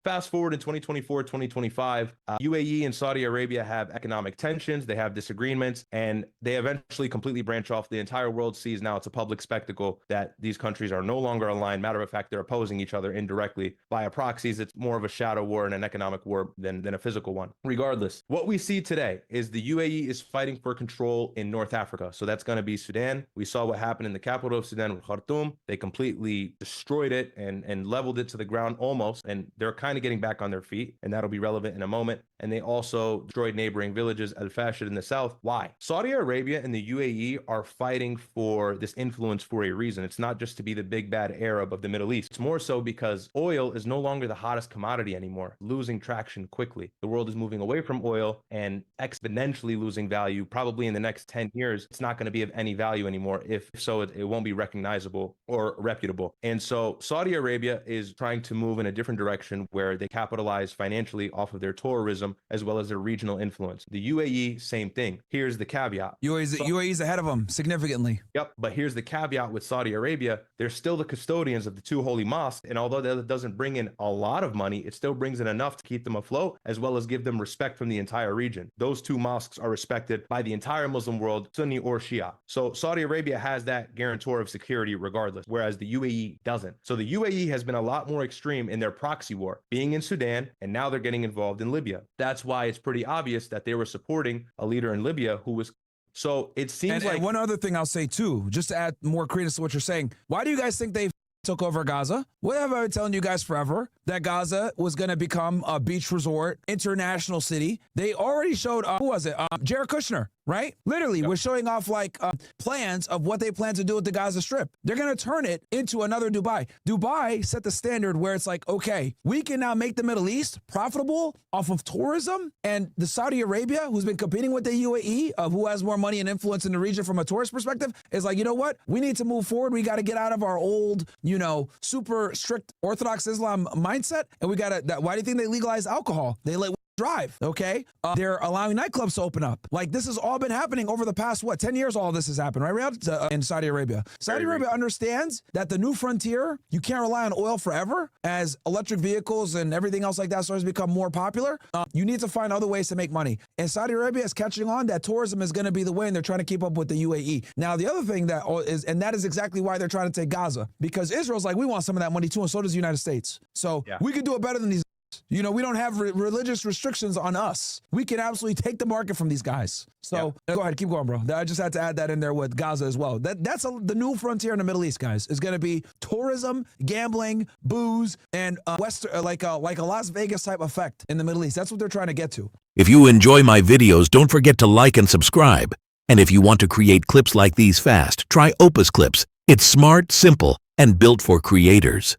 Fast forward in 2024, 2025, UAE and Saudi Arabia have economic tensions, they have disagreements, and they eventually completely branch off. The entire world sees now it's a public spectacle that these countries are no longer aligned. Matter of fact, they're opposing each other indirectly via proxies. It's more of a shadow war and an economic war than a physical one. Regardless, what we see today is the UAE is fighting for control in North Africa. So that's going to be Sudan. We saw what happened in the capital of Sudan with Khartoum. They completely destroyed it and leveled it to the ground almost, and they're kind of getting back on their feet, and that'll be relevant in a moment. And they also destroyed neighboring villages, Al-Fashid in the south. Why? Saudi Arabia and the UAE are fighting for this influence for a reason. It's not just to be the big bad Arab of the Middle East. It's more so because oil is no longer the hottest commodity anymore, losing traction quickly. The world is moving away from oil and exponentially losing value. Probably in the next 10 years, it's not going to be of any value anymore. If so, it won't be recognizable or reputable. And so Saudi Arabia is trying to move in a different direction where they capitalize financially off of their tourism as well as their regional influence. The UAE, same thing. Here's the caveat. UAE's ahead of them significantly. Yep, but here's the caveat with Saudi Arabia. They're still the custodians of the two holy mosques, and although that doesn't bring in a lot of money, it still brings in enough to keep them afloat, as well as give them respect from the entire region. Those two mosques are respected by the entire Muslim world, Sunni or Shia. So Saudi Arabia has that guarantor of security regardless, whereas the UAE doesn't. So the UAE has been a lot more extreme in their proxy war, being in Sudan, and now they're getting involved in Libya. That's why it's pretty obvious that they were supporting a leader in Libya who was. So it seems like. And one other thing I'll say too, just to add more credence to what you're saying, why do you guys think they took over Gaza? What have I been telling you guys forever? That Gaza was going to become a beach resort, international city. They already showed, who was it? Jared Kushner, right? Literally, we're showing off like plans of what they plan to do with the Gaza Strip. They're going to turn it into another Dubai. Dubai set the standard where it's like, okay, we can now make the Middle East profitable off of tourism. And the Saudi Arabia, who's been competing with the UAE, who has more money and influence in the region from a tourist perspective, is like, you know what? We need to move forward. We got to get out of our old, super strict Orthodox Islam mindset. And we got to, why do you think they legalize alcohol? They let drive, okay? They're allowing nightclubs to open up. Like, this has all been happening over the past, 10 years, all this has happened, right, Riyadh? In Saudi Arabia. Saudi Arabia understands that the new frontier, you can't rely on oil forever. As electric vehicles and everything else like that starts to become more popular, you need to find other ways to make money. And Saudi Arabia is catching on that tourism is going to be the way, and they're trying to keep up with the UAE. Now, the other thing that is exactly why they're trying to take Gaza, because Israel's like, we want some of that money too, and so does the United States. So we can do it better than these. We don't have religious restrictions on us. We can absolutely take the market from these guys. So go ahead, keep going, bro. I just had to add that in there with Gaza as well. That's the new frontier in the Middle East, guys. Is going to be tourism, gambling, booze, and like a Las Vegas type effect in the Middle East. That's what they're trying to get to. If you enjoy my videos, don't forget to like and subscribe. And if you want to create clips like these fast, try Opus Clips. It's smart, simple, and built for creators.